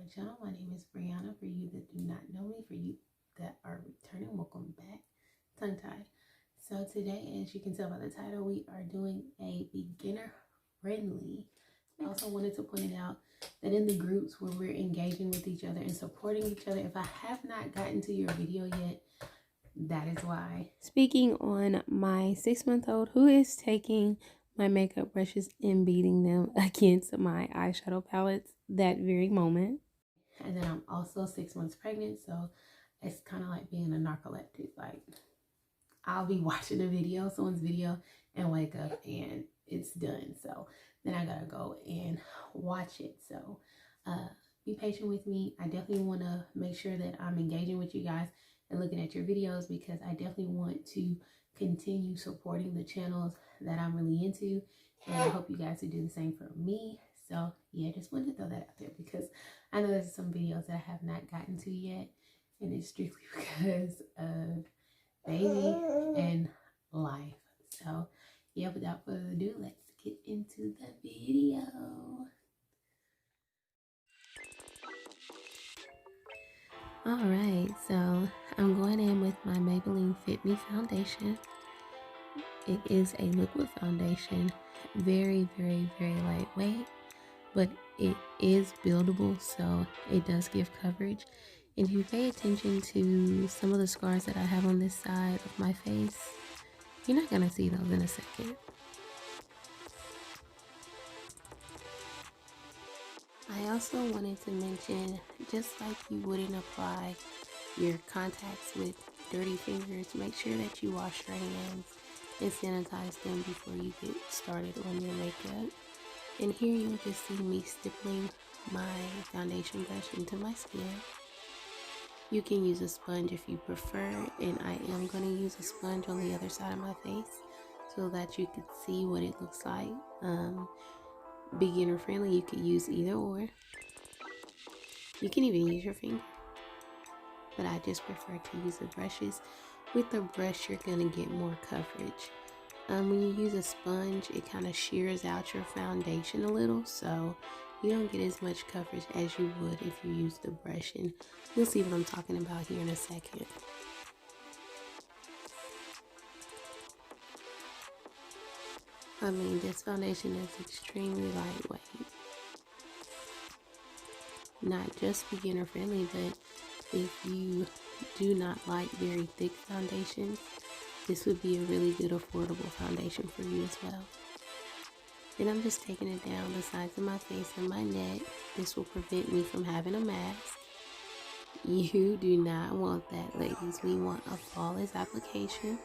my channel. My name is Brianna. For you that do not know me, for you that are returning, welcome back. Tongue tied. So today, as you can tell by the title, we are doing a beginner friendly. I also wanted to point out that in the groups where we're engaging with each other and supporting each other, if I have not gotten to your video yet, that is why. Speaking on my 6-month-old who is taking my makeup brushes and beating them against my eyeshadow palettes that very moment. And then I'm also 6 months pregnant, so it's kind of like being a narcoleptic. Like, I'll be watching a video, someone's video, and wake up and it's done. So then I gotta go and watch it. So be patient with me. I definitely want to make sure that I'm engaging with you guys and looking at your videos, because I definitely want to continue supporting the channels that I'm really into, and I hope you guys will do the same for me. So yeah, just wanted to throw that out there because I know there's some videos that I have not gotten to yet, and it's strictly because of baby and life. So yeah, without further ado, let's get into the video. Alright, so I'm going in with my Maybelline Fit Me foundation. It is a liquid foundation, very, very, very lightweight, but it is buildable, so it does give coverage. And if you pay attention to some of the scars that I have on this side of my face, you're not going to see those in a second. I also wanted to mention, just like you wouldn't apply your contacts with dirty fingers, make sure that you wash your hands and sanitize them before you get started on your makeup. And here you'll just see me stippling my foundation brush into my skin. You can use a sponge if you prefer, and I am going to use a sponge on the other side of my face so that you can see what it looks like. Beginner friendly, you could use either or. You can even use your finger, but I just prefer to use the brushes. With the brush, you're going to get more coverage. When you use a sponge, it kind of shears out your foundation a little, so you don't get as much coverage as you would if you use the brush, and you'll see what I'm talking about here in a second. I mean, this foundation is extremely lightweight. Not just beginner friendly, but if you do not like very thick foundations, this would be a really good affordable foundation for you as well. Then I'm just taking it down the sides of my face and my neck. This will prevent me from having a mask. You do not want that, ladies. We want a flawless application.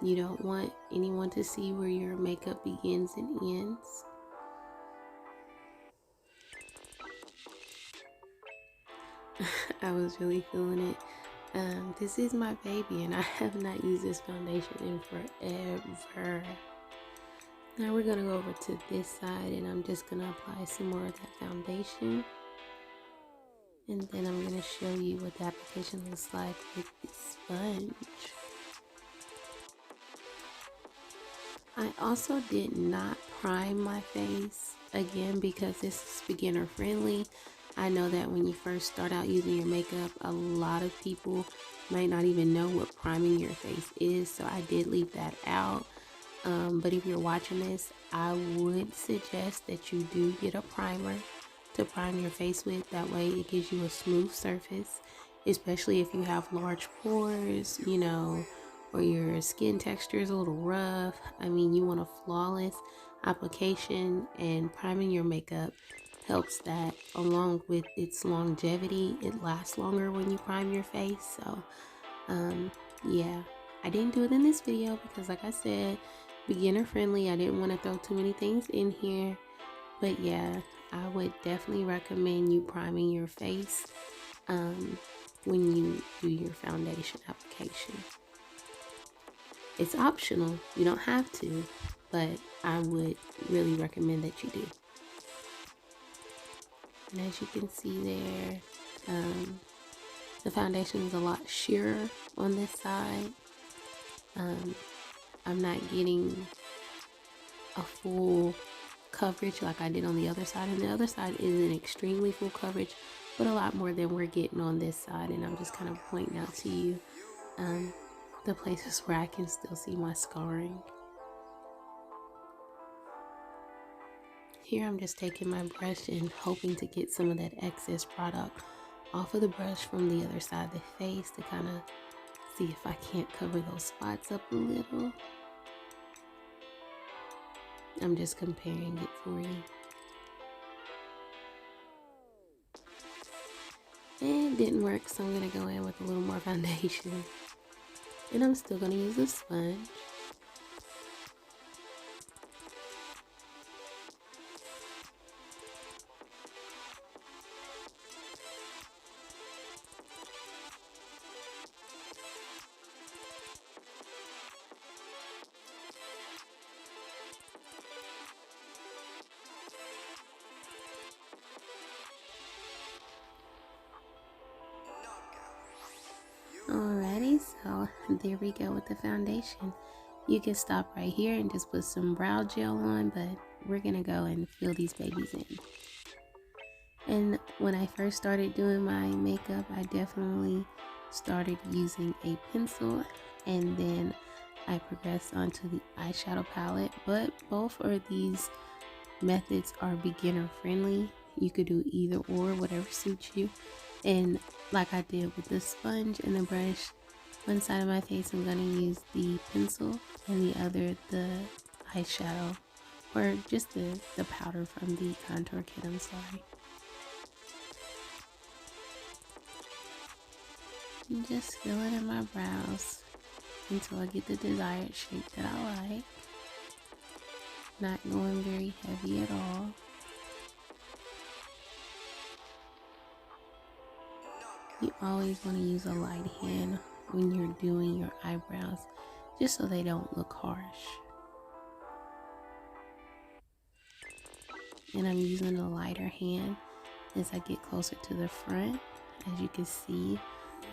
You don't want anyone to see where your makeup begins and ends. I was really feeling it. This is my baby, and I have not used this foundation in forever. Now we're going to go over to this side, and I'm just going to apply some more of that foundation. And then I'm going to show you what the application looks like with the sponge. I also did not prime my face, again, because this is beginner friendly. I know that when you first start out using your makeup, a lot of people might not even know what priming your face is, so I did leave that out. But if you're watching this, I would suggest that you do get a primer to prime your face with. That way it gives you a smooth surface, especially if you have large pores, you know, or your skin texture is a little rough. I mean, you want a flawless application, and priming your makeup helps that, along with its longevity. It lasts longer when you prime your face. So yeah, I didn't do it in this video because, like I said, beginner friendly. I didn't want to throw too many things in here, but yeah, I would definitely recommend you priming your face when you do your foundation application. It's optional, you don't have to, but I would really recommend that you do. And as you can see there, the foundation is a lot sheerer on this side. I'm not getting a full coverage like I did on the other side, and the other side is an extremely full coverage but a lot more than we're getting on this side. And I'm just kind of pointing out to you the places where I can still see my scarring. Here I'm just taking my brush and hoping to get some of that excess product off of the brush from the other side of the face to kind of see if I can't cover those spots up a little. I'm just comparing it for you. And it didn't work, so I'm going to go in with a little more foundation. And I'm still going to use a sponge. Alrighty, so there we go with the foundation. You can stop right here and just put some brow gel on, but we're gonna go and fill these babies in. And when I first started doing my makeup, I definitely started using a pencil, and then I progressed onto the eyeshadow palette. But both of these methods are beginner friendly. You could do either or, whatever suits you. And like I did with the sponge and the brush, one side of my face I'm going to use the pencil and the other the eyeshadow, or just the powder from the contour kit, I'm sorry. And just fill it in my brows until I get the desired shape that I like. Not going very heavy at all. You always want to use a light hand when you're doing your eyebrows, just so they don't look harsh. And I'm using a lighter hand as I get closer to the front. As you can see,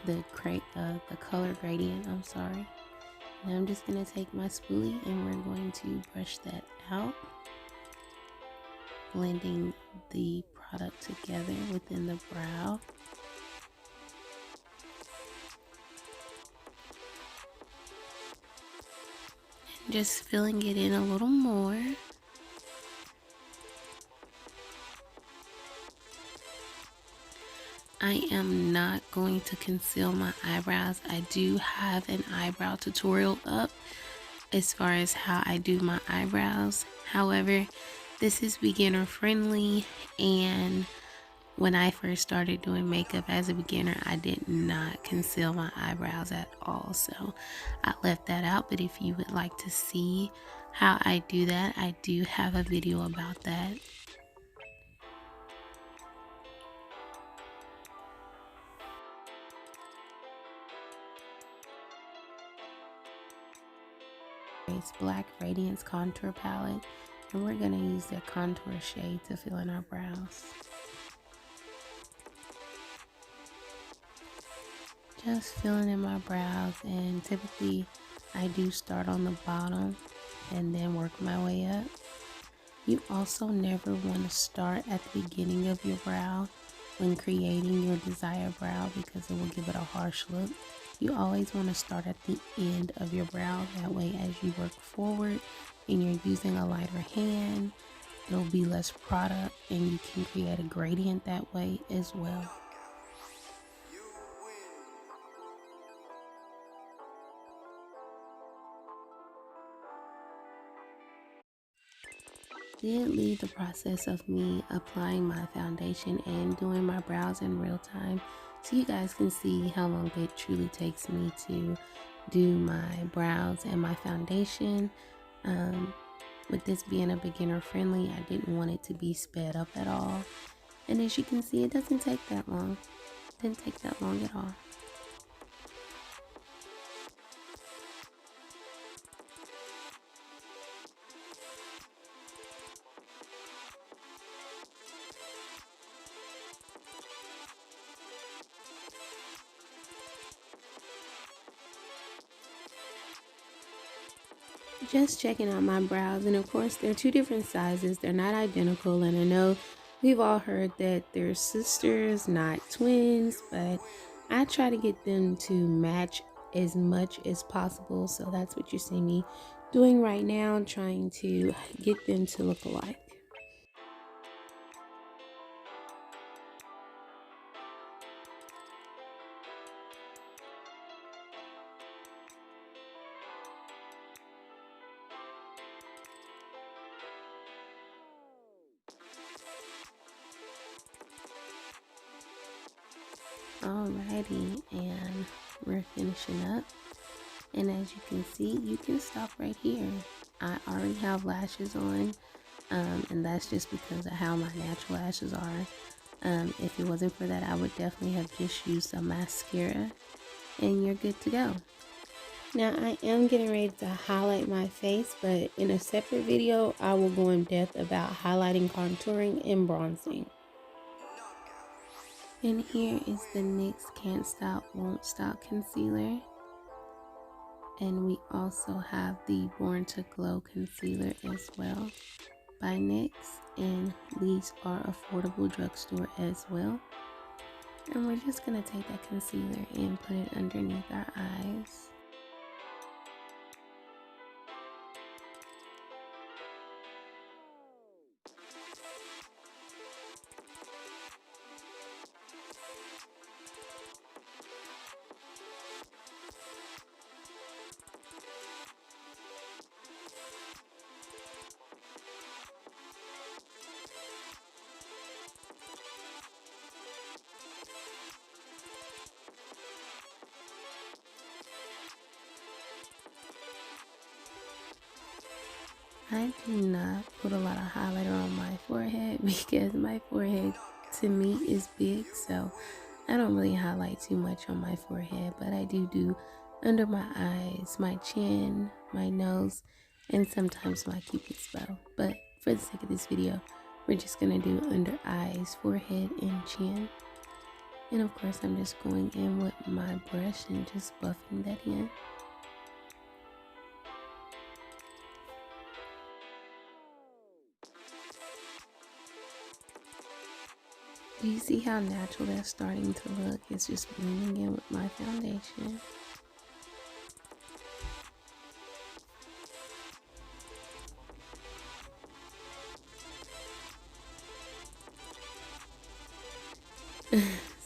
the color gradient, I'm sorry. And I'm just going to take my spoolie and we're going to brush that out, blending the product together within the brow. Just filling it in a little more. I am not going to conceal my eyebrows. I do have an eyebrow tutorial up as far as how I do my eyebrows. However, this is beginner friendly, and when I first started doing makeup as a beginner, I did not conceal my eyebrows at all. So I left that out, but if you would like to see how I do that, I do have a video about that. It's Black Radiance Contour Palette, and we're going to use the contour shade to fill in our brows. Just filling in my brows, and typically I do start on the bottom and then work my way up. You also never want to start at the beginning of your brow when creating your desired brow, because it will give it a harsh look. You always want to start at the end of your brow. That way, as you work forward and you're using a lighter hand, there'll be less product and you can create a gradient that way as well. Did leave the process of me applying my foundation and doing my brows in real time, so you guys can see how long it truly takes me to do my brows and my foundation. With this being a beginner friendly, I didn't want it to be sped up at all, and as you can see, it doesn't take that long. It didn't take that long at all. Just checking out my brows, and of course they're two different sizes, they're not identical, and I know We've all heard that they're sisters, not twins, but I try to get them to match as much as possible. So that's what you see me doing right now, trying to get them to look alike. Alrighty, and we're finishing up. And as you can see, you can stop right here. I already have lashes on, and that's just because of how my natural lashes are. If it wasn't for that, I would definitely have just used some mascara, and you're good to go. Now I am getting ready to highlight my face, but in a separate video, I will go in depth about highlighting, contouring, and bronzing. And here is the NYX Can't Stop, Won't Stop Concealer. And we also have the Born to Glow Concealer as well by NYX. And these are affordable drugstore as well. And we're just going to take that concealer and put it underneath our eyes. I do not put a lot of highlighter on my forehead because my forehead to me is big, so I don't really highlight too much on my forehead, but I do under my eyes, my chin, my nose, and sometimes my cupid's bow. But for the sake of this video, we're just gonna do under eyes, forehead, and chin. And of course, I'm just going in with my brush and just buffing that in. Do you see how natural that's starting to look? It's just blending in with my foundation.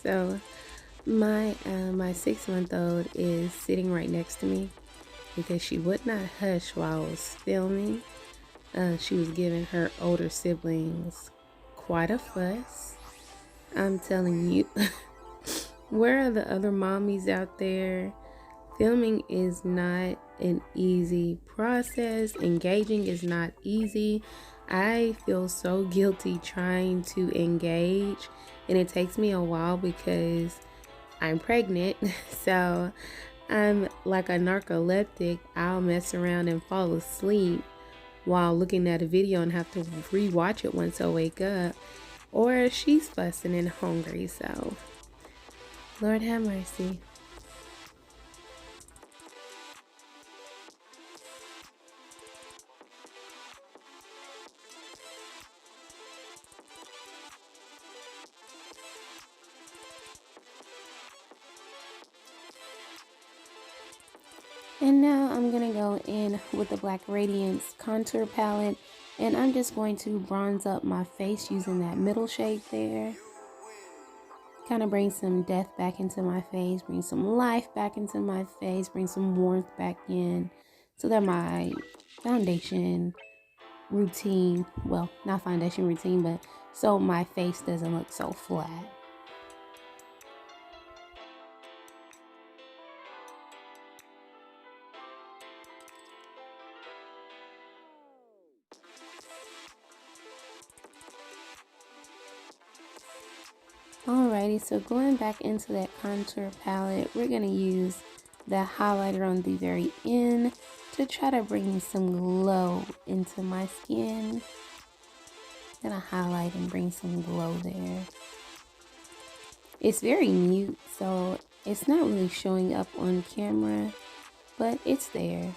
So my 6-month-old is sitting right next to me because she would not hush while I was filming. She was giving her older siblings quite a fuss. I'm telling you, where are the other mommies out there? Filming is not an easy process. Engaging is not easy. I feel so guilty trying to engage, and it takes me a while because I'm pregnant. So I'm like a narcoleptic. I'll mess around and fall asleep while looking at a video and have to rewatch it once I wake up. Or she's fussing and hungry, so Lord have mercy. And now I'm going to go in with the Black Radiance contour palette, and I'm just going to bronze up my face using that middle shade there. Kind of bring some depth back into my face, bring some life back into my face, bring some warmth back in so that my foundation routine, well, not foundation routine, but so my face doesn't look so flat. Alrighty, so going back into that contour palette, we're going to use the highlighter on the very end to try to bring some glow into my skin. Gonna highlight and bring some glow there. It's very mute, so it's not really showing up on camera, but it's there.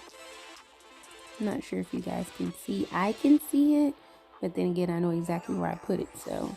I'm not sure if you guys can see. I can see it, but then again, I know exactly where I put it, so